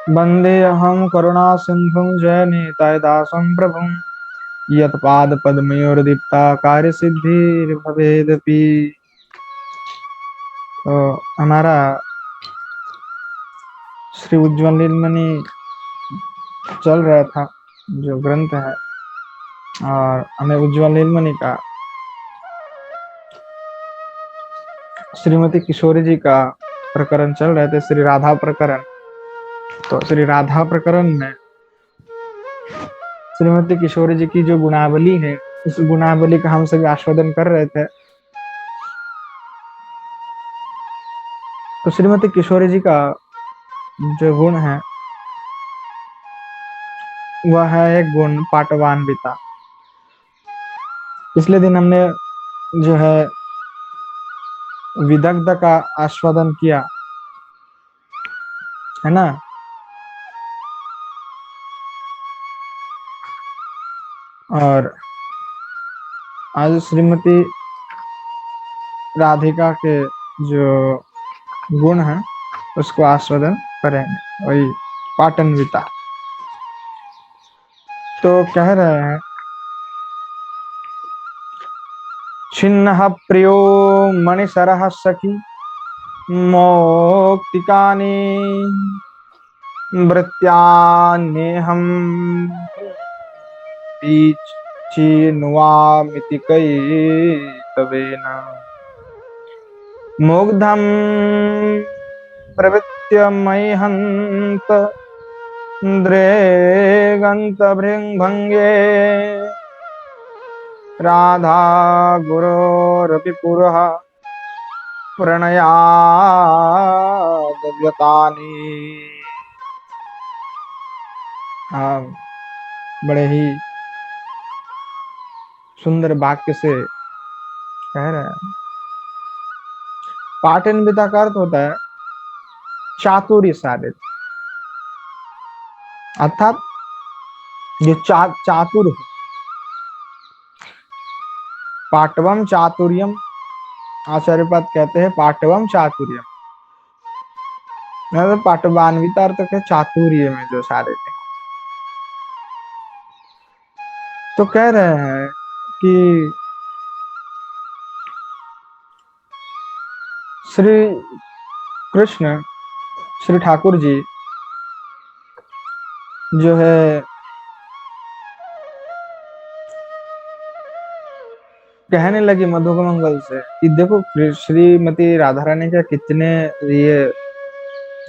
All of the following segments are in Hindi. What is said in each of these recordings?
वन्देऽहं करुणासिन्धुं जयनेताय दासं प्रभुं यत्पादपद्मयोर्दीप्ता कार्यसिद्धिर्भवेदपि। तो हमारा श्री उज्ज्वल नीलमणि चल रहा था, जो ग्रंथ है, और हमें उज्ज्वल नीलमणि का श्रीमती किशोरी जी का प्रकरण चल रहे थे, श्री राधा प्रकरण। तो श्री राधा प्रकरण में श्रीमती किशोरी जी की जो गुणावली है, उस गुणावली का हम सभी आस्वादन कर रहे थे। तो श्रीमती किशोरी जी का जो गुण है, वह है एक गुण पाटवान्विता। पिछले दिन हमने जो है विदग्ध का आस्वादन किया है ना। और आज श्रीमती राधिका के जो गुण है, उसको आस्वादन करेंगे, वही पाटन्विता। तो कह रहे हैं, छिन्नः प्रियो मणिसरः सखी मौक्तिकानि भृत्यान्येहं चिनुवामिति कैतवेन मुग्धं प्रवृत्य मयि हन्त द्रेगन्तभृङ्भङ्गे राधा गुरोरपि पुरः प्रणयाद्व्यतानि। हाँ, बड़े ही सुंदर वाक्य से कह रहे हैं। पाटन्विता का अर्थ होता है चातुर्यशाली, अर्थात जो चातुर हो। पाटवम चातुर्यम, आचार्यपद कहते हैं पाटवम चातुर्यम, मतलब पाटवान्विता अर्थ है चातुर्य में जो सारे थे। तो कह रहे हैं कि श्री कृष्ण, श्री ठाकुर जी जो है कहने लगे मधुकमंगल से कि देखो श्रीमती राधा रानी का कितने ये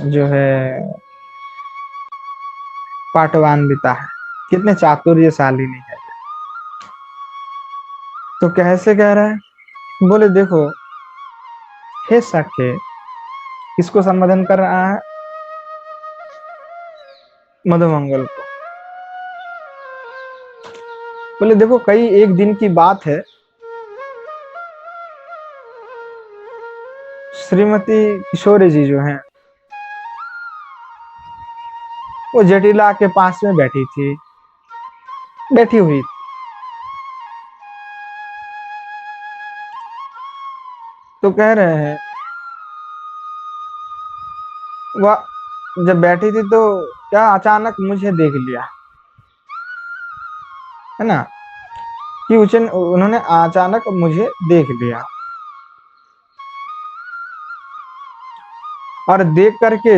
जो है पाटवान्विता है, कितने चातुर्यशालिनी है। तो कैसे कह रहे हैं? बोले देखो हे सखे, किसको संबोधन कर रहा है? मधुमंगल को। बोले देखो, कई एक दिन की बात है, श्रीमती किशोरी जी जो हैं, वो जटिला के पास में बैठी हुई थी। तो कह रहे हैं वह जब बैठी थी तो क्या अचानक मुझे देख लिया, है ना, कि उन्होंने अचानक मुझे देख लिया और देख करके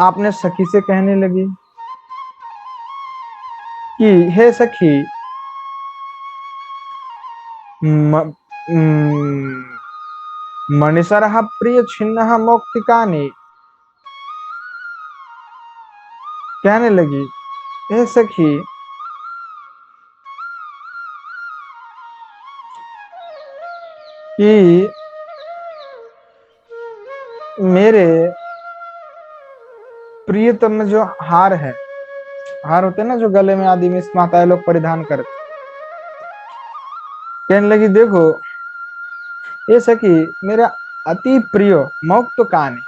आपने सखी से कहने लगी कि हे सखी, मणिसरः प्रिय छिन्नः मौक्तिकानि। कहने लगी हे सखी, कि मेरे प्रियतम जो हार है, हार होते हैं ना जो गले में आदि में माताएं लोग परिधान करते, कहने लगी देखो ये सखी, मेरा अति प्रिय मौक्त कान,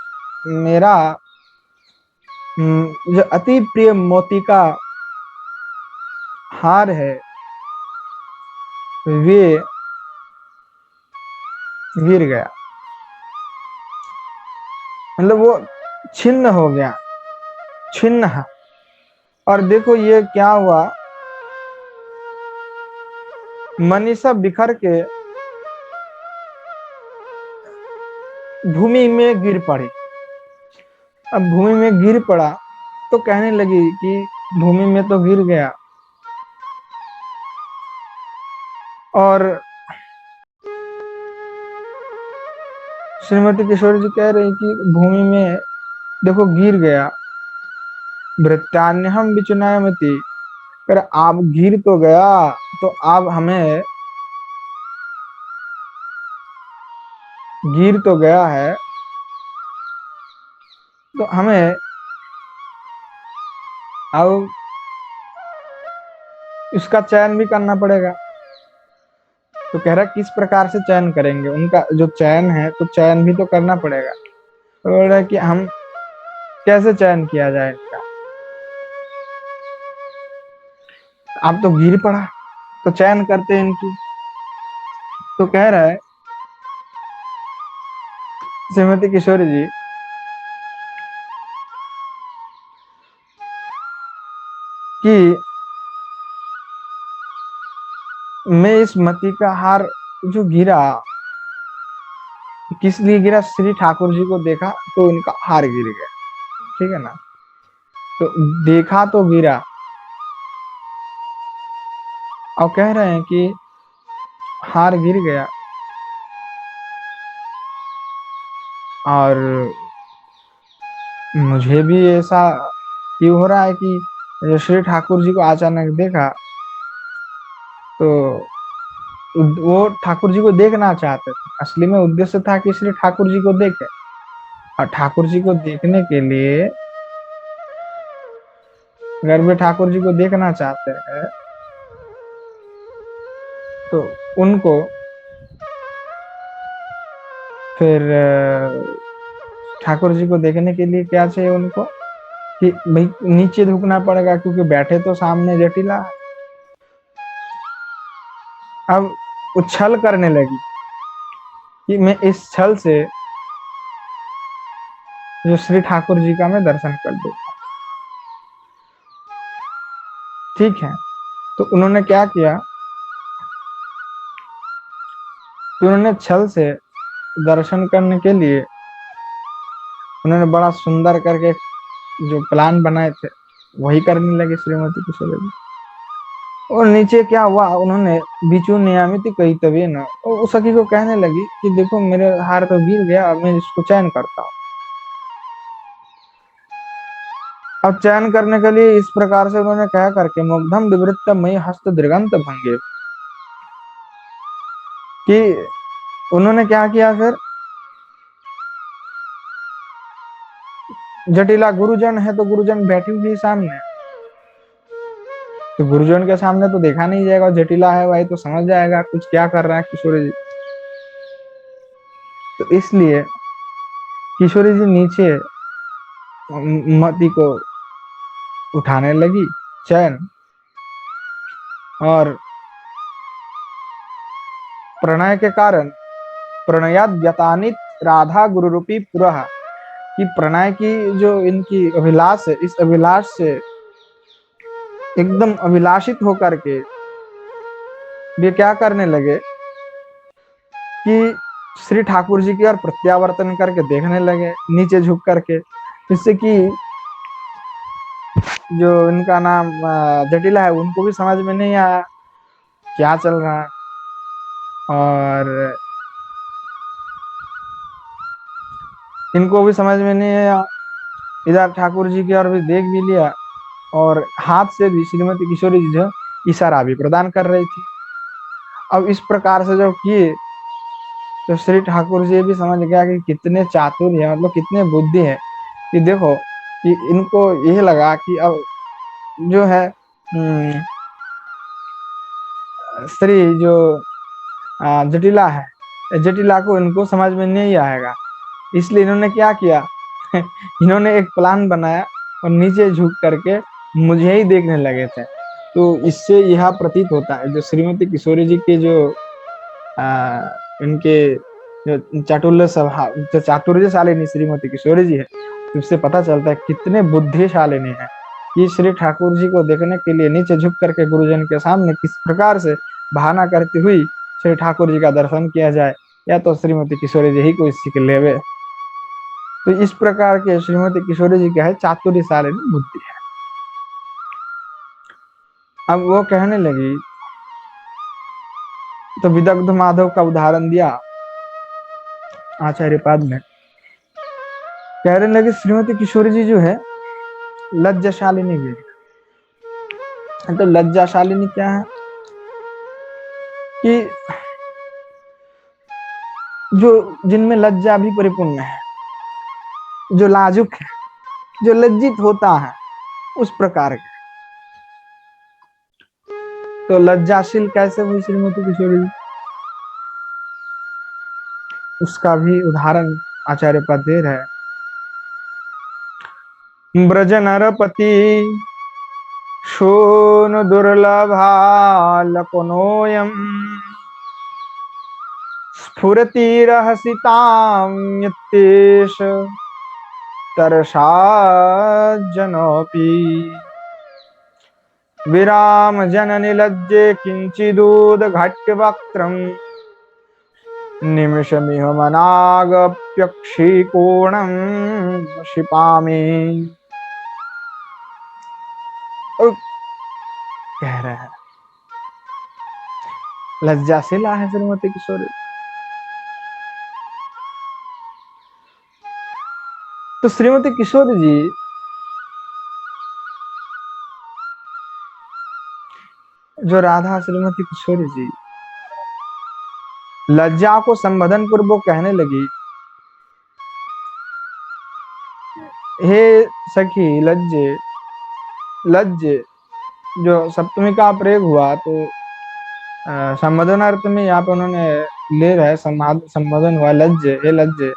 मेरा जो अति प्रिय मोती का हार है, वे गिर गया, मतलब वो छिन्न हो गया, छिन्न। और देखो ये क्या हुआ, मनीषा बिखर के भूमि में गिर पड़ी। अब भूमि में गिर पड़ा तो कहने लगी कि भूमि में तो गिर गया, और श्रीमती किशोरी जी कह रही कि भूमि में देखो गिर गया। भृत्यान्यहम विचुनायमति, पर आप गिर तो गया, तो आप हमें, गिर तो गया है तो हमें अब इसका चयन भी करना पड़ेगा। तो कह रहा किस प्रकार से चयन करेंगे, उनका जो चयन है तो चयन भी तो करना पड़ेगा। तो बोल रहा है कि हम कैसे चयन किया जाए इनका, अब तो गिर पड़ा तो चयन करते हैं इनकी। तो कह रहा है श्रीमती किशोरी जी कि मैं इस मती का हार जो गिरा, किस लिए गिरा, श्री ठाकुर जी को देखा तो इनका हार गिर गया। ठीक है ना, तो देखा तो गिरा, और कह रहे हैं कि हार गिर गया। और मुझे भी ऐसा क्यों हो रहा है कि श्री ठाकुर जी को अचानक देखा तो वो ठाकुर जी को देखना चाहते थे। असली में उद्देश्य था कि श्री ठाकुर जी को देखे, और ठाकुर जी को देखने के लिए, अगर वे ठाकुर जी को देखना चाहते हैं तो उनको फिर ठाकुर जी को देखने के लिए क्या चाहिए उनको, कि भाई नीचे झुकना पड़ेगा, क्योंकि बैठे तो सामने जटिला है। अब उछल करने लगी कि मैं इस छल से जो श्री ठाकुर जी का मैं दर्शन कर दूं। ठीक है, तो उन्होंने क्या किया, तो उन्होंने छल से दर्शन करने के लिए उन्होंने बड़ा सुंदर करके जो प्लान बनाए थे वही करने लगे श्रीमती किशोरी जी। और नीचे क्या हुआ, उन्होंने बिचू नियमित कही तभी ना, और उस सखी को कहने लगी कि देखो मेरे हार तो गिर गया, अब मैं इसको चयन करता हूँ। अब चयन करने के लिए इस प्रकार से उन्होंने कह करके मुग्धम विवृत्त मई हस्त दृगंत भंगे, कि उन्होंने क्या किया फिर, जटिला गुरुजन है तो गुरुजन बैठी हुई सामने, तो गुरुजन के सामने तो देखा नहीं जाएगा, जटिला है भाई तो समझ जाएगा कुछ क्या कर रहा है किशोरी जी। तो इसलिए किशोरी जी नीचे मति को उठाने लगी चैन, और प्रणय के कारण प्रणयाद व्यतानित राधा गुरु रूपी पुरः, कि प्रणय की जो इनकी अभिलाष है, इस अभिलाष से एकदम अभिलाषित होकर के वे क्या करने लगे कि श्री ठाकुर जी की ओर प्रत्यावर्तन करके देखने लगे नीचे झुक करके, जिससे कि जो इनका नाम जटिला है उनको भी समझ में नहीं आया क्या चल रहा है, और इनको भी समझ में नहीं आया। इधर ठाकुर जी की ओर भी देख भी लिया, और हाथ से भी श्रीमती किशोरी जी जो इशारा भी प्रदान कर रही थी। अब इस प्रकार से जब किए तो श्री ठाकुर जी भी समझ गया कि कितने चातुर है, मतलब कितने बुद्धि है, कि देखो कि इनको यह लगा कि अब जो है श्री जो जटिला है, जटिला को इनको समझ में नहीं आएगा, इसलिए इन्होंने क्या किया इन्होंने एक प्लान बनाया और नीचे झुक करके मुझे ही देखने लगे थे। तो इससे यह प्रतीत होता है जो श्रीमती किशोरी जी के जो इनके जो चातुर्य स्वभाव, जो चातुर्यशालिनी श्रीमती किशोरी जी है, इससे पता चलता है कितने बुद्धिशालिनी है कि श्री ठाकुर जी को देखने के लिए नीचे झुक करके गुरुजन के सामने किस प्रकार से बहाना करती हुई श्री ठाकुर जी का दर्शन किया जाए, या तो श्रीमती किशोरी जी ही को सीख लेवे। तो इस प्रकार के श्रीमती किशोरी जी क्या है, चातुर्यशालिनी बुद्धि है। अब वो कहने लगी, तो विदग्ध माधव का उदाहरण दिया आचार्य पाद में। कहने लगे श्रीमती किशोरी जी जो है लज्जाशालिनी भी है। तो लज्जाशालिनी क्या है कि जो जिनमें लज्जा भी परिपूर्ण है, जो लाजुक है, जो लज्जित होता है, उस प्रकार के। तो लज्जाशील कैसे हुई श्रीमती किशोरी जी, उसका भी उदाहरण आचार्य पद दे रहे हैं। ब्रज नरपति शोन दुर्लभालकोनोयम स्फुरतिरहसितां तरसा जनोपि विराम जननि लज्जे किंचिदूदघट्य वक्त्रम् निमिषमिह मनागप्यक्षिकोणं क्षिपामि। कह रहे हैं लज्जाशीला है श्रीमती किशोरी। तो श्रीमती किशोरी जी जो राधा श्रीमती किशोरी जी लज्जा को संबोधन पूर्वक कहने लगी, हे सखी लज्जे। लज्जे जो सप्तमी का प्रयोग हुआ, तो संबोधन अर्थ में यहाँ पे उन्होंने ले रहे संबोधन हुआ लज्जे, हे लज्जे,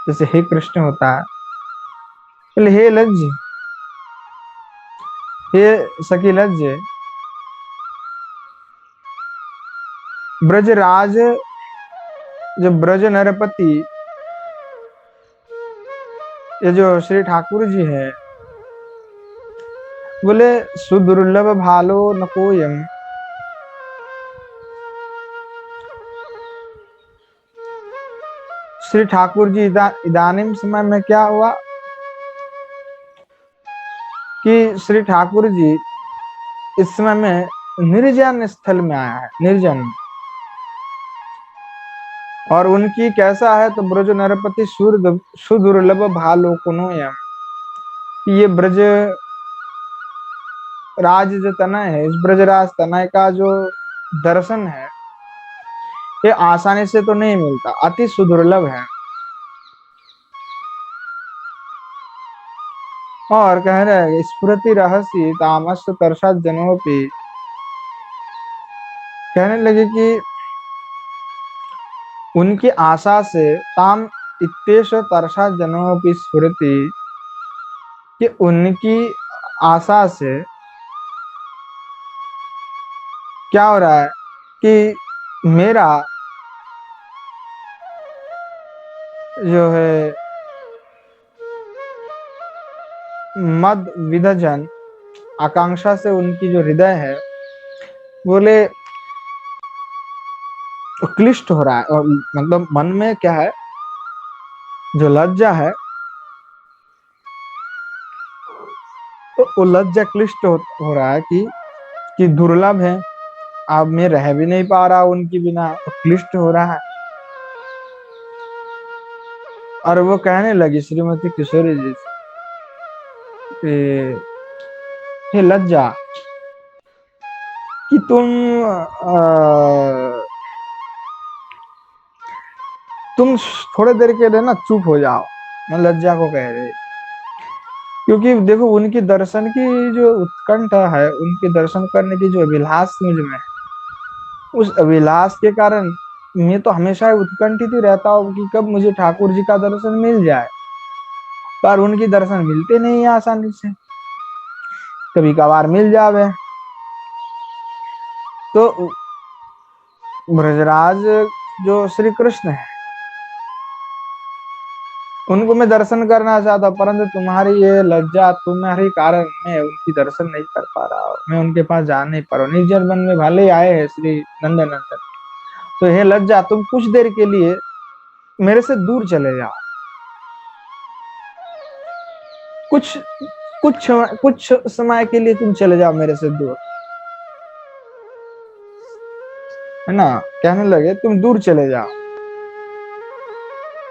जैसे हे कृष्ण होता है, हे लज्जे, हे सखी लज्जे। ब्रजराज जो ब्रज नरपति, ये जो श्री ठाकुर जी है, बोले सुदुर्लभ भालो न कोयम। श्री ठाकुर जी इदानीम समय में क्या हुआ कि श्री ठाकुर जी इस समय में निर्जन स्थल में आया है, निर्जन। और उनकी कैसा है, तो ब्रज नरपति सुदुर्लभ भालोकुनोयम, ये ब्रज राज जो तनय है, इस ब्रजराज तनय का जो दर्शन है, ये आसानी से तो नहीं मिलता, अति सुदुर्लभ है। और कह रहे हैं स्फुरति रहसी तामस तरसा जनोपि, कहने लगे कि उनकी आशा से ताम इत्तेश तरसा जनोपि स्फुरति, कि उनकी आशा से क्या हो रहा है कि मेरा जो है मद विदजन, आकांक्षा से उनकी जो हृदय है, बोले क्लिष्ट हो रहा है। और मतलब मन में क्या है, जो लज्जा है, तो वो लज्जा क्लिष्ट हो रहा है कि दुर्लभ है, अब मैं रह भी नहीं पा रहा उनकी बिना, तो क्लिष्ट हो रहा है। और वो कहने लगी श्रीमती किशोरी जी कि हे लज्जा, कि तुम थोड़े देर के लिए ना चुप हो जाओ। मैं लज्जा को कह रही, क्योंकि देखो उनकी दर्शन की जो उत्कंठा है, उनके दर्शन करने की जो अभिलाष मुझ में है, उस अभिलाष के कारण मैं तो हमेशा उत्कंठित ही रहता हूँ कि कब मुझे ठाकुर जी का दर्शन मिल जाए। पर उनकी दर्शन मिलते नहीं है आसानी से, कभी कभार मिल जावे। तो ब्रजराज जो श्री कृष्ण है, उनको मैं दर्शन करना चाहता, परंतु तुम्हारी ये लज्जा, तुम्हारे कारण मैं उनकी दर्शन नहीं कर पा रहा हूँ, मैं उनके पास जा नहीं पा रहा हूँ। निर्जन वन में भले ही आए हैं श्री नंदनंदन, तो ये लज्जा, तुम कुछ देर के लिए मेरे से दूर चले जाओ, कुछ कुछ समय के लिए तुम चले जाओ मेरे से दूर, है ना। कहने लगे तुम दूर चले जाओ,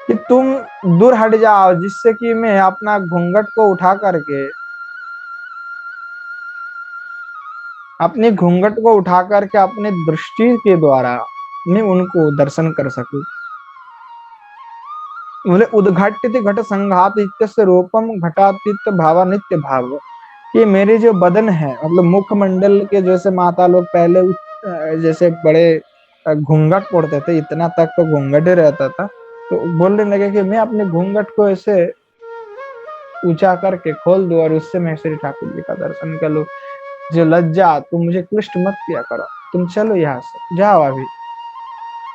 कि तुम दूर हट जाओ, जिससे कि मैं अपना घूंघट को उठा करके, अपने घूंघट को उठा करके अपने दृष्टि के द्वारा मैं उनको दर्शन कर सकूं। बोले उद्घाटित घट संघात इत्यस्य रूपम घटातीत भावा नित्य भाव। ये मेरे जो बदन है, मतलब मुखमंडल के जैसे माता लोग पहले जैसे बड़े घूंघट ओढ़ते थे, इतना तक तो घूंघट ही रहता था, तो बोलने लगे कि मैं अपने घूंघट को ऐसे ऊंचा करके खोल दूं और उससे मैं श्री ठाकुर जी का दर्शन कर लूं। जो लज्जा, तुम मुझे क्लिष्ट मत किया करो, तुम चलो यहाँ से जाओ अभी।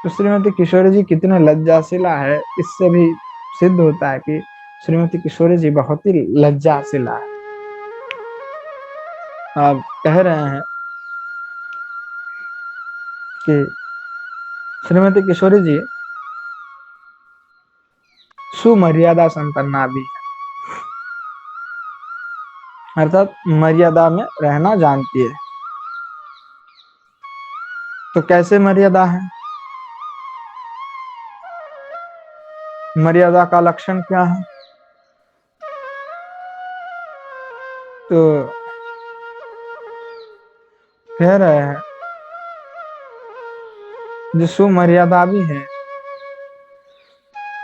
तो श्रीमती किशोरी जी कितने लज्जाशिला है, इससे भी सिद्ध होता है कि श्रीमती किशोरी जी बहुत ही लज्जाशिला है। आप कह रहे हैं कि श्रीमती किशोरी जी सुमर्यादा संपन्ना भी है, अर्थात मर्यादा में रहना जानती है। तो कैसे मर्यादा है, मर्यादा का लक्षण क्या है? तो कह रहे हैं जो सुमर्यादा भी है,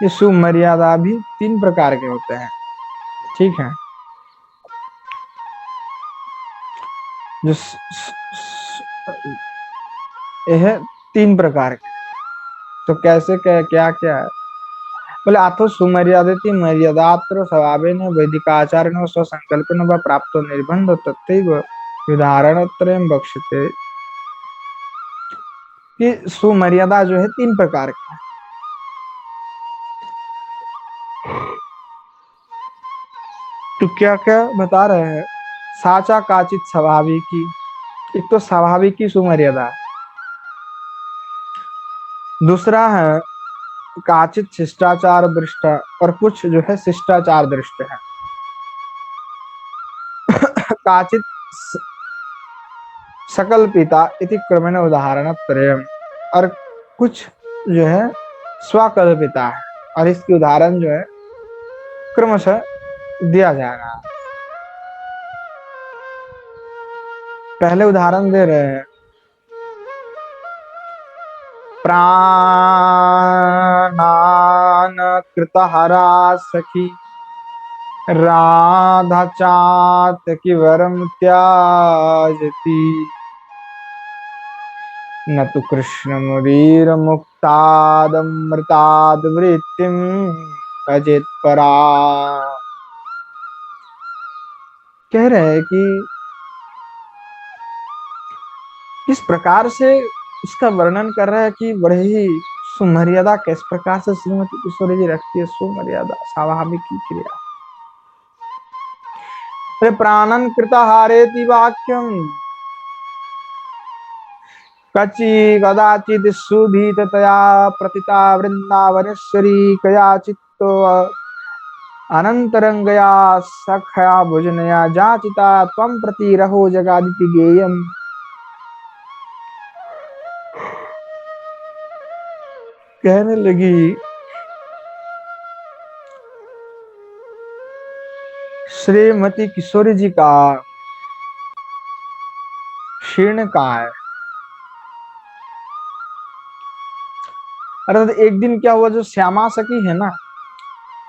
ये सुमर्यादा भी तीन प्रकार के होते हैं, ठीक है। जो यह तीन प्रकार के, तो कैसे क्या क्या है? बोले अथो सुमर्यादिति मर्यादात्र स्वभावेन वैदिकाचारेण स्वसंकल्पेन व प्राप्तो निर्बंध तथैव उदाहरणत्रयं बक्ष्यते। कि सुमर्यादा जो है तीन प्रकार की, तो क्या क्या बता रहे हैं? साचा काचित स्वाभाविकी, एक तो स्वाभाविकी सुमर्यादा, दूसरा है काचित शिष्टाचार दृष्ट, और कुछ जो है शिष्टाचार दृष्ट है। काचित सकल पिता इति क्रमेण उदाहरण त्रयम्, और कुछ जो है स्वकल्पिता है, और इसकी उदाहरण जो है क्रमशः दिया जाएगा। पहले उदाहरण दे रहे हैं, प्राणान कृतहरा सखी राधा चातकी वरम त्याजति, न तो कृष्ण मुरीर मुक्तादमृताद वृत्तिम भजेत परा। कह रहे हैं कि किस प्रकार से इसका वर्णन कर रहा है कि बड़े ही सुमर्यादा किस प्रकार से श्रीमती किशोरी जी रखती है, सुमर्यादा स्वाभाविक की क्रिया। अरे प्राणन कृतहारेति वाक्यम कचि कदाचित सुधीततया प्रतिता वृंदावनेश्वरी कयाचित्तो अनंतरंगया सखया भोजनया जाचिता त्वं प्रति रहो जगादिति गेयम। कहने लगी श्रीमती किशोरी जी का शीर्ण काय। अर्थात एक दिन क्या हुआ, जो श्यामा सखी है ना,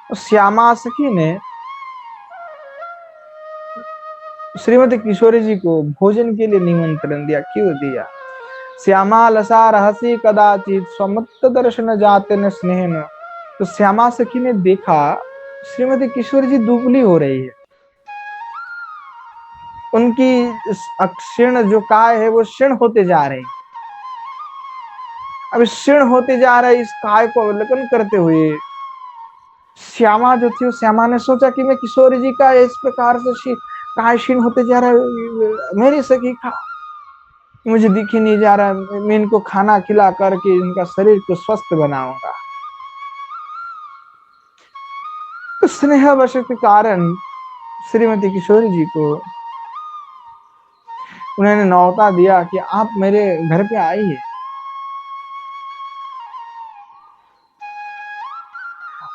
तो श्यामा सखी ने श्रीमती किशोरी जी को भोजन के लिए निमंत्रण दिया। क्यों दिया? श्यामा लसा रहसी कदाचित स्वमुक्त दर्शन जाते न स्नेहन। तो श्यामा सखी ने देखा श्रीमती किशोरी जी दुबली हो रही है, उनकी क्षीण जो काय है वो क्षीण होते जा रहे हैं। अब क्षीण होते जा रहे इस काय को अवलोकन करते हुए श्यामा जो थी, श्यामा ने सोचा कि मैं किशोरी जी का इस प्रकार से कायशीन होते जा रहा है, मेरी सखी का मुझे दिख ही नहीं जा रहा, मैं इनको खाना खिला करके इनका शरीर को स्वस्थ बनाऊंगा। तो स्नेहवश के कारण श्रीमती किशोरी जी को उन्होंने न्योता दिया कि आप मेरे घर पे आइए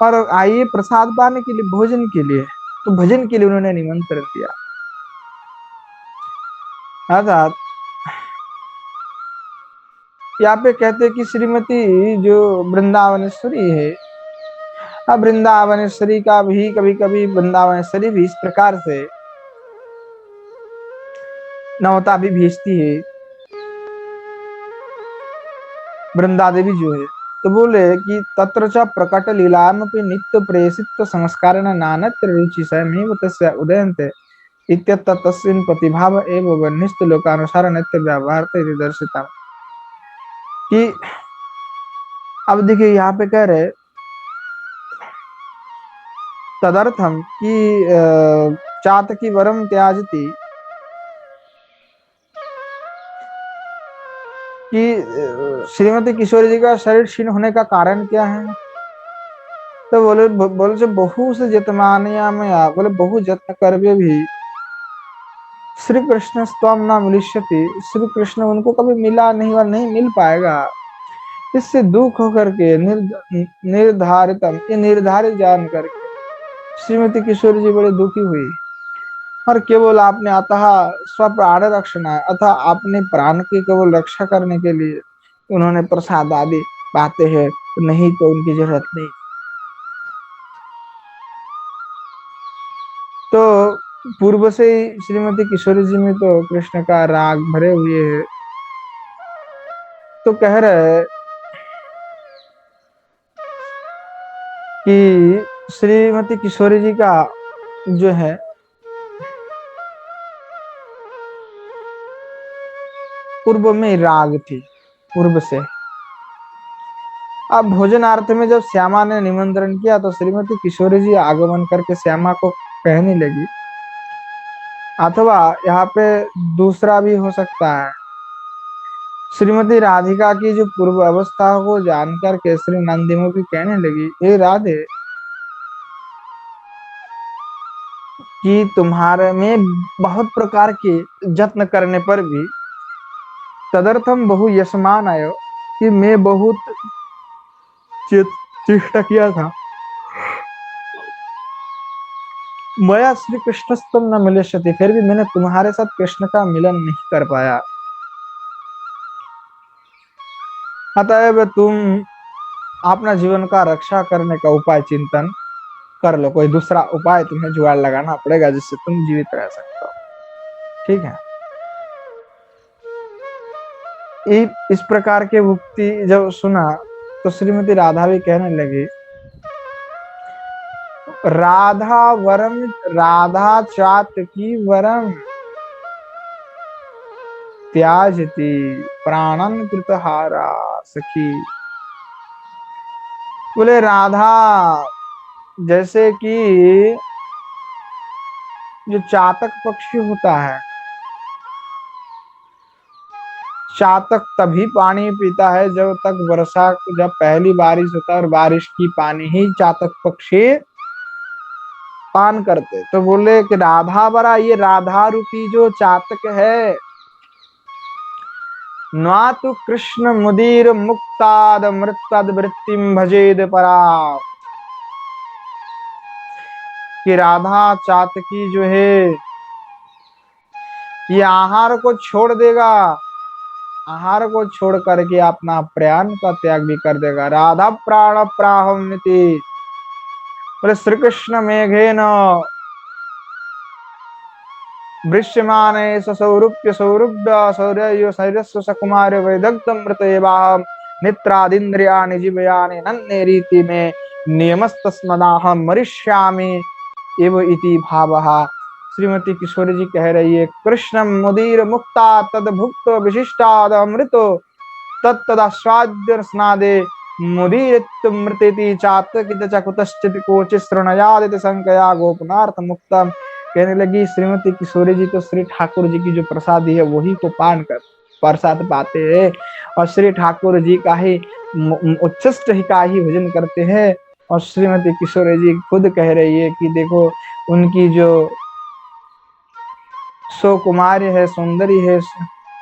और आइए प्रसाद पाने के लिए, भोजन के लिए। तो भजन के लिए उन्होंने निमंत्रण दिया। अर्थात यहाँ पे कहते कि श्रीमती जो वृंदावनेश्वरी है, अब वृंदावनेश्वरी का भी कभी कभी वृंदावनेश्वरी भी इस प्रकार से न्योता भी भेजती है। वृंदा देवी जो है, तो बोले कि तत्र च प्रकट लीलामपि नित्य प्रेषित संस्कार नानत्र रुचि स्वयमेव तस्य उदयन्ते इत्यत्र तस्मिन् प्रतिभाव एव वह्निस्थ लोकानुसार नित्य व्यवहार इति दर्शिता। कि अब देखिए यहाँ पे कह रहे तदर्थम कि चातकी वरम त्याजती, कि श्रीमती किशोरी जी का शरीर क्षीण होने का कारण क्या है। तो बोले जो बहु से जतमानिया में बोले बहु जत्न कर भी श्री कृष्ण स्वयं न मिलिष्यति, श्री कृष्ण उनको कभी मिला नहीं और नहीं मिल पाएगा। इससे दुख होकर के निर्धारितम, ये निर्धारित जान करके श्रीमती किशोरी जी बड़े दुखी हुई और केवल आपने अतः स्वप्राण रक्षणा, अतः अपने प्राण की केवल रक्षा करने के लिए उन्होंने प्रसाद आदि पाते हैं, नहीं तो उनकी जरूरत नहीं। तो पूर्व से ही श्रीमती किशोरी जी में तो कृष्ण का राग भरे हुए है। तो कह रहे कि श्रीमती किशोरी जी का जो है पूर्व में राग थी, पूर्व से। अब भोजनार्थ में जब श्यामा ने निमंत्रण किया तो श्रीमती किशोरी जी आगमन करके श्यामा को कहने लगी, अथवा यहाँ पे दूसरा भी हो सकता है, श्रीमती राधिका की जो पूर्व अवस्था को जानकर के श्री नंदीमुखी कहने लगी, हे राधे, कि तुम्हारे में बहुत प्रकार के जत्न करने पर भी तदर्थम बहु यशमान आयो, कि मैं बहुत चेष्टा किया था, मया श्री कृष्णस्तम न मिलिष्यति, फिर भी मैंने तुम्हारे साथ कृष्ण का मिलन नहीं कर पाया। अतएव तुम अपना जीवन का रक्षा करने का उपाय चिंतन कर लो, कोई दूसरा उपाय तुम्हें जुगाड़ लगाना पड़ेगा जिससे तुम जीवित रह सकते हो। ठीक है। इस प्रकार के उक्ति जब सुना तो श्रीमती राधा भी कहने लगी, राधा वरम, राधा चातकी वरम त्याजती प्राणन कृतहारा सखी। बोले राधा जैसे कि जो चातक पक्षी होता है, चातक तभी पानी पीता है जब तक वर्षा, जब पहली बारिश होता है और बारिश की पानी ही चातक पक्षी पान करते। तो बोले कि राधा बरा, ये राधा रूपी जो चातक है, नातु कृष्ण मुदीर मुक्ताद मृत्तद वृत्तिम भजेद परा, कि राधा चातकी जो है ये आहार को छोड़ देगा, आहार को छोड़ करके अपना प्राण का त्याग भी कर देगा। राधा प्राण प्राहमिति, बोले श्री कृष्ण मेघे न वृश्यमाने सौरूप्य सौरुब्ध सौर्य शरीरस्व सकुमार वैदग्धम मृत एवाहम नित्रादिन्द्रियाणि जीवयानि नन्हे रीति में नियमस्तस्मदाहम मरिष्यामि एव इति भावः। श्रीमती किशोरी जी कह रही है, कृष्ण मुदीर मुक्ता तद भुक्त विशिष्टाद अमृतो तत्तदास्वाद्य स्नादे मुदीरित मृत्यति चातकित च कुतश्चित कोचित श्रृणयादित संकया गोपनार्थ मुक्तम। कहने लगी श्रीमती किशोरी जी तो श्री ठाकुर जी की जो प्रसादी है वही को पान कर प्रसाद पाते हैं, और श्री ठाकुर जी का ही उच्छिष्ट ही का ही भजन करते हैं। और श्रीमती किशोरी जी खुद कह रही है कि देखो उनकी जो सुकुमार्य है, सौंदर्य है,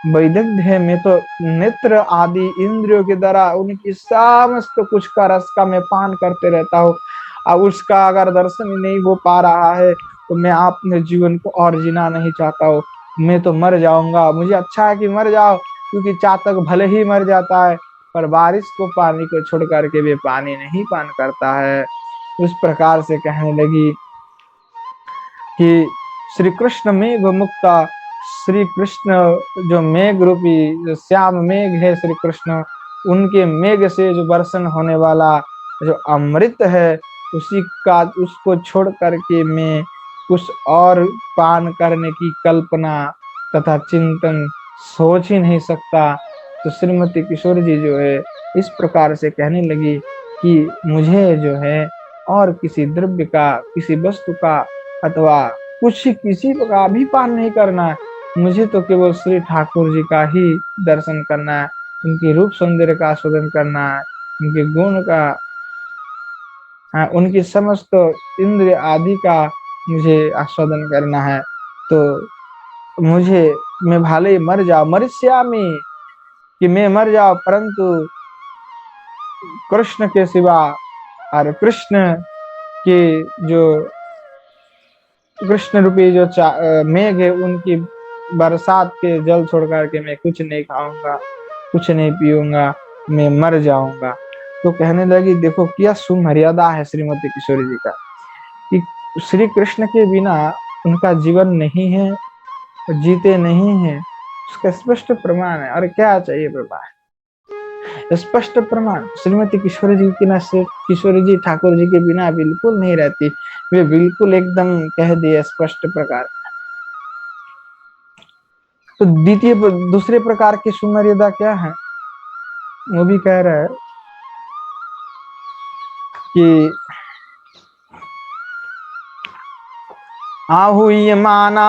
वैदग्ध्य है, मैं तो नेत्र आदि इंद्रियों के द्वारा उनकी समस्त कुछ का रस का मैं पान करते रहता हूँ। अब उसका अगर दर्शन ही नहीं हो पा रहा है तो मैं अपने जीवन को और जीना नहीं चाहता हूँ। मैं तो मर जाऊंगा, मुझे अच्छा है कि मर जाओ, क्योंकि चातक भले ही मर जाता है पर बारिश को पानी को छोड़ करके वे पानी नहीं पान करता है। उस प्रकार से कहने लगी कि श्री कृष्ण मेघ मुक्ता, श्री कृष्ण जो मेघ रूपी जो श्याम मेघ है श्री कृष्ण, उनके मेघ से जो वर्षण होने वाला जो अमृत है उसी का उसको छोड़ करके मैं कुछ और पान करने की कल्पना तथा चिंतन सोच ही नहीं सकता। तो श्रीमती किशोर जी जो है इस प्रकार से कहने लगी कि मुझे जो है और किसी द्रव्य का, किसी वस्तु का अथवा कुछ किसी का भी पान नहीं करना है, मुझे तो केवल श्री ठाकुर जी का ही दर्शन करना है, उनके रूप सौंदर्य का आस्वादन करना है, उनके गुण का, उनकी समस्त इंद्रिय आदि का मुझे आस्वादन करना है। तो मुझे, मैं भले ही मर जाऊं, मरिष्यामि, कि मैं मर जाऊं, परंतु कृष्ण के सिवा और कृष्ण के जो कृष्ण रूपी जो मेघ है उनकी बरसात के जल छोड़ करके मैं कुछ नहीं खाऊंगा, कुछ नहीं पीऊंगा, मैं मर जाऊंगा। तो कहने लगी देखो क्या सुमर्यादा है श्रीमती किशोरी जी का, कि श्री कृष्ण के बिना उनका जीवन नहीं है, जीते नहीं है, उसका स्पष्ट प्रमाण है। और क्या चाहिए प्रमाण, स्पष्ट प्रमाण। श्रीमती किशोरी जी की ना किशोरी जी ठाकुर जी के बिना बिल्कुल नहीं रहती, वे बिल्कुल एकदम कह दिए स्पष्ट प्रकार। तो द्वितीय दूसरे प्रकार की सुमर्यादा क्या है, वो भी कह रहा है कि आहूयमाना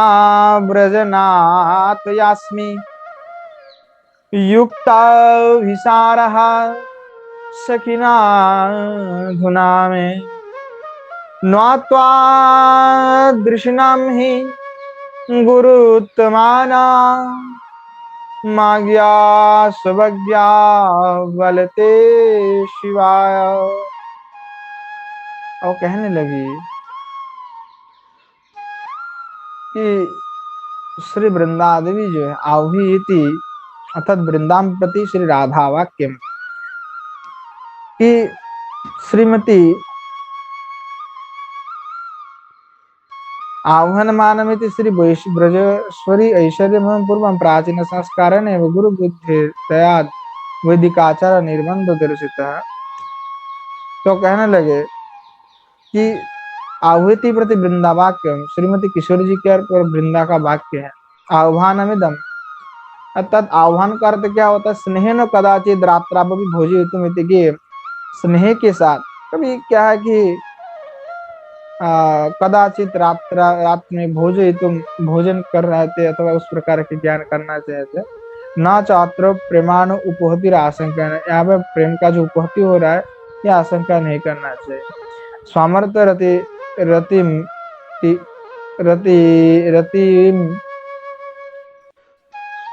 व्रजनाथ यास्मि युक्ता विसारः सखिना धुना में नत्वा दृशनाम ही गुरुत्तमाना माज्ञा स्वज्ञा बलते शिवाय। और कहने लगी कि श्री वृंदादेवी जो है आहुति अर्थात वृंदावन प्रति श्री राधा वाक्य कि श्रीमती आह्वान मानमिति श्री ब्रजेश्वरी ऐश्वर्य पूर्व प्राचीन संस्कार गुरु बुद्धि दयाद वैदिकाचार निर्बंध दर्शित। तो कहने लगे कि आहुति प्रति वृंदा वाक्य श्रीमती किशोरी जी के वृंदा का वाक्य है। आह्वानमिदम अर्थात आह्वान का अर्थ क्या होता है, स्नेह न कदाचित रात्रापि भोजयितुम इति कि स्नेह के साथ कभी क्या है कि कदाचित रात में भोजयितुम भोजन कर रहे थे अथवा उस प्रकार के ज्ञान करना चाहते न चात्र प्रेमाण उपहति आशंका, यहाँ पे प्रेम का जो उपहति हो रहा है ये आशंका नहीं करना चाहिए। स्वामर्थ रति रतिम रति रतिम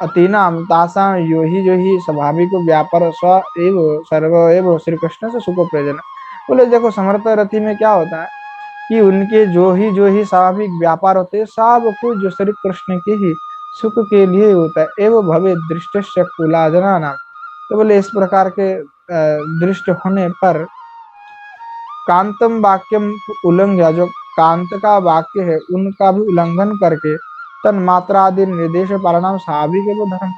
अतीनाम तासाम यो ही स्वाभाविक व्यापार स्व एव सर्व एव श्री कृष्ण से सुख प्रयोजन। बोले देखो समर्थ रति में क्या होता है कि उनके जो ही स्वाभाविक व्यापार होते हैं सब कुछ जो श्री कृष्ण के ही सुख के लिए होता है। एवं भवे दृष्ट कुलाजना नाम, तो बोले इस प्रकार के दृष्ट होने पर कांतम वाक्यम उल्लंघ्य, जो कांत का वाक्य है उनका भी उल्लंघन करके तन मात्रादि निर्देश परिणाम स्वाभाविक है वो धर्म।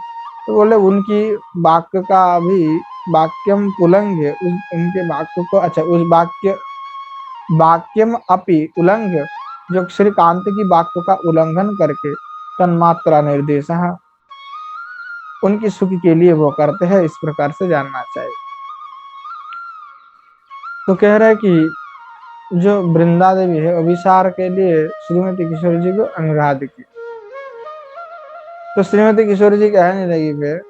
तो बोले उनकी वाक्य का भी वाक्यम उल्लंघ्य, उनके वाक्य को अच्छा उस वाक्यम अपि उल्लंघ्य, जो श्री कांत की वाक्य का उल्लंघन करके तन्मात्रा निर्देश उनकी सुख के लिए वो करते हैं, इस प्रकार से जानना चाहिए। तो कह रहा है कि जो वृंदा देवी है अभिसार के लिए श्रीमती किशोरी जी को अनुराध की। तो श्रीमती किशोरी जी कहने लगी फिर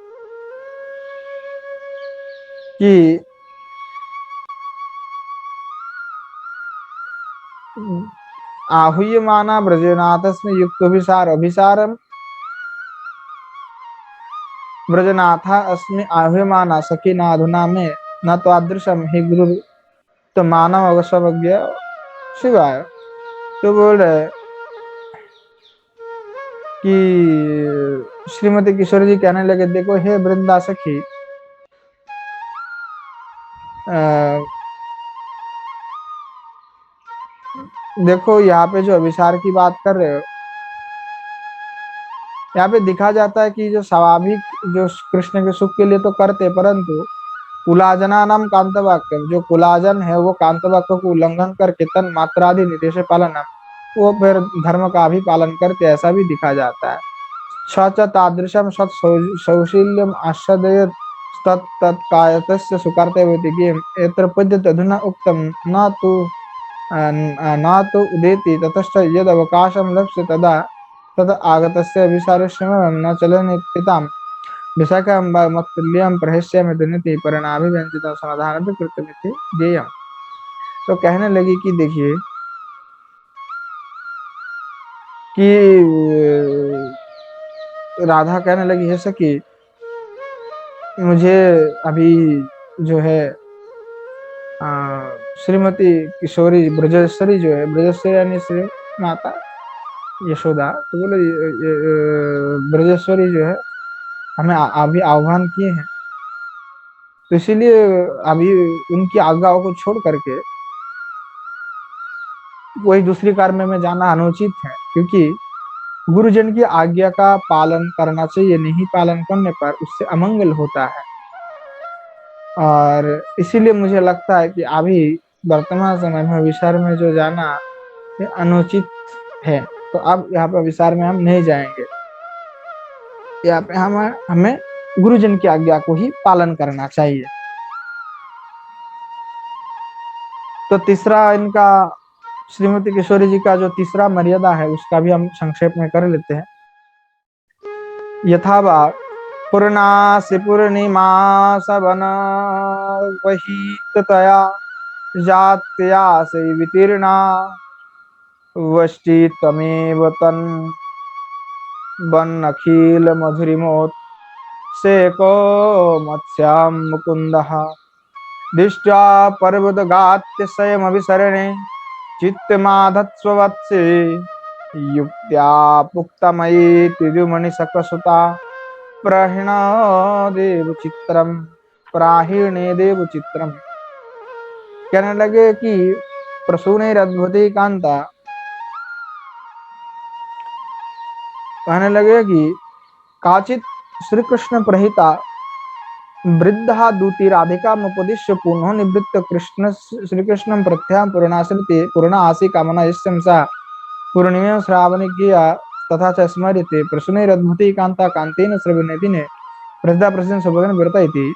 कि आहूयमाना ब्रजनाथस्मि युक्तोभिसार अभिसारम ब्रजनाथा अस्मि आहूयमाना सखीनाधुना में न त्वादृशम हि गुरु तो मानव अवसवज्ञ शिवाय। तो बोल रहे कि श्रीमती किशोरी जी कहने लगे देखो हे वृंदा सखी, देखो यहाँ पे जो अभिसार की बात कर रहे हो, यहाँ पे दिखा जाता है कि जो स्वाभाविक जो कृष्ण के सुख के लिए तो करते, परंतु कुलाजना नाम कांतवाक्यम, जो कुलाजन है वो कांतवाक्य को उल्लंघन करके तन मात्रादि निर्देश पालन, वो फिर धर्म का भी पालन करते, ऐसा भी दिखा जाता है। स च तादृशम सत् सौशील्यम आस्वादयत् तत् तत्कायतस्य सुकर्तव्यतिकीम् यत्र पद्यते अधुना उक्तं न तु उदेति ततश्च यद् अवकाशं लप्स्यते तदा तद आगतस्य विसारस्यमेवं न चलनित्यताम् विशाखं वा मत्तुल्यं प्रहस्यामि दुर्नीति परिणाभिव्यञ्जितं समाधानमपि कृतमिति ज्ञेयम्। तो कहने लगी कि देखिए कि राधा कहने लगी है सखी, मुझे अभी जो है श्रीमती किशोरी ब्रजेश्वरी जो है, ब्रजेश्वरी यानी श्री माता यशोदा, तो बोले ब्रजेश्वरी जो है हमें अभी आह्वान किए हैं, तो इसीलिए अभी उनकी आज्ञाओं को छोड़ करके कोई दूसरी कार में जाना अनुचित है, क्योंकि गुरुजन की आज्ञा का पालन करना चाहिए, नहीं पालन करने पर उससे अमंगल होता है। और इसीलिए मुझे लगता है कि अभी वर्तमान समय में विचार में जो जाना ये अनुचित है, तो अब यहाँ पर विचार में हम नहीं जाएंगे, यहाँ पे हमें गुरुजन की आज्ञा को ही पालन करना चाहिए। तो तीसरा इनका श्रीमती किशोरी जी का जो तीसरा मर्यादा है उसका भी हम संक्षेप में कर लेते हैं। यथावा पूर्णासि पूर्णिमा सवन वहीतया जात्या से वितीर्णा वष्टि तमेव तन बन्नखिल मधुरिमोत् सेको मत्स्याम मुकुंदः दृष्ट्या पर्वतगात्य स्वयमभिसरणे चित्तमाधत्स्ववत्से युक्त्या पुक्तमयी तिरुमणिसकसुता प्रहिण चित्रम प्राहिणे देव चित्रम। कहने लगे कि प्रसूनेरद्भुते कांता, कहने लगे कि काचित श्री कृष्ण प्रहिता वृद्धा दूती राधिका मुपदिश्य पुनः निवृत्त कृष्ण श्री कृष्ण प्रत्याम पूर्णाश्रिते पूर्णा आसी कामना यस्यं सा पूर्णिमा श्रावणी किया तथा च स्मर्यते प्रसूनेरद्भुते कांता कांतेन श्रवणेति ने प्रसिद्धा प्रसिद्ध सुबोधन विरता इति।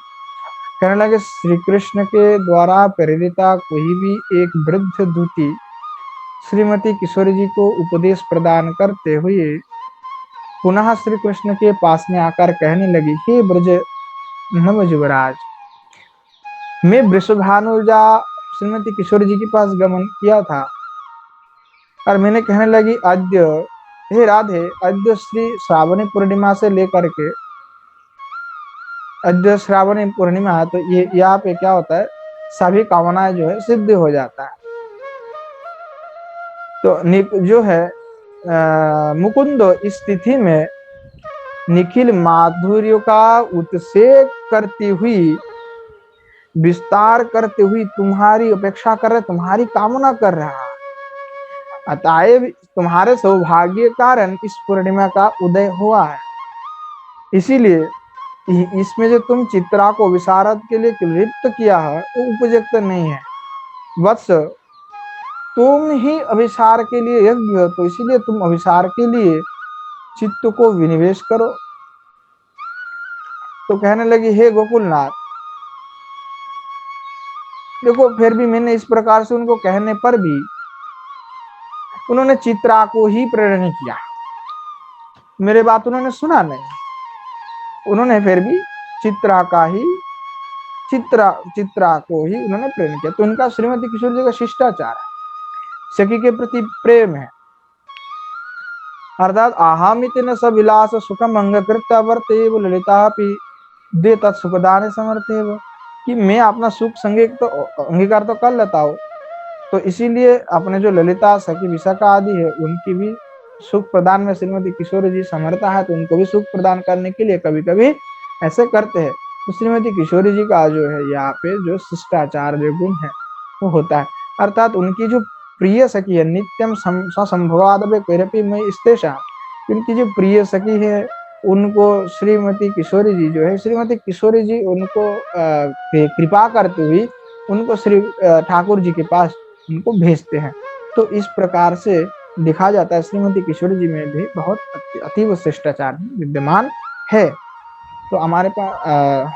कहने लगे श्री कृष्ण के द्वारा प्रेरिता कोई भी एक वृद्ध दूती श्रीमती किशोरी जी को उपदेश प्रदान करते हुए पुनः श्री कृष्ण के पास में आकर कहने लगी, हे ब्रज नव युवराज, मैं वृषभानुजा श्रीमती किशोरी जी के पास गमन किया था और मैंने कहने लगी अद्य, हे राधे, अद्य श्री श्रावणी पूर्णिमा से लेकर के अद्य श्रावणी पूर्णिमा है, तो ये यहाँ पे क्या होता है, सभी कामनाएं जो है सिद्ध हो जाता है। तो जो है मुकुंद इस तिथि में निखिल माधुर्य का उत्सेक करती हुई, विस्तार करते हुई तुम्हारी अपेक्षा कर रहे, तुम्हारी कामना कर रहा है। अतएव तुम्हारे सौभाग्य कारण इस पूर्णिमा का उदय हुआ है, इसीलिए इसमें जो तुम चित्रा को विशारद के लिए लिप्त किया है वो उपयुक्त नहीं है। वत्स, तुम ही अभिसार के लिए यज्ञ हो, तो इसीलिए तुम अभिसार के लिए चित्त को विनिवेश करो। तो कहने लगी, हे गोकुलनाथ, देखो फिर भी मैंने इस प्रकार से उनको कहने पर भी उन्होंने चित्रा को ही प्रेरण किया, मेरे बात उन्होंने सुना नहीं। उन्होंने फिर भी चित्रा का ही चित्रा को ही उन्होंने प्रेरण किया। तो उनका श्रीमती किशोर जी का शिष्टाचार है, सखी के प्रति प्रेम है। अर्थात आहामिति न सविलास सुखम अंगकृत्य वर्तेव ललिता दे तत्सुखदान समर्थेव, कि मैं अपना सुख संगीत तो अंगीकार तो कर लेता हूँ, तो इसीलिए अपने जो ललिता सखी विशाखा आदि है उनकी भी सुख प्रदान में श्रीमती किशोरी जी समर्था है, तो उनको भी सुख प्रदान करने के लिए कभी कभी ऐसे करते हैं। तो श्रीमती किशोरी जी का जो है यहाँ पे जो शिष्टाचार जो गुण है वो होता है। अर्थात उनकी जो प्रिय सखी है नित्यम संभवादवे कैरपी मई स्तेषा, उनकी जो प्रिय सखी है उनको श्रीमती किशोरी जी जो है, श्रीमती किशोरी जी उनको कृपा करते हुए उनको श्री ठाकुर जी के पास उनको भेजते हैं। तो इस प्रकार से देखा जाता है श्रीमती किशोरी जी में भी बहुत अतीव शिष्टाचार विद्यमान है। तो हमारे पास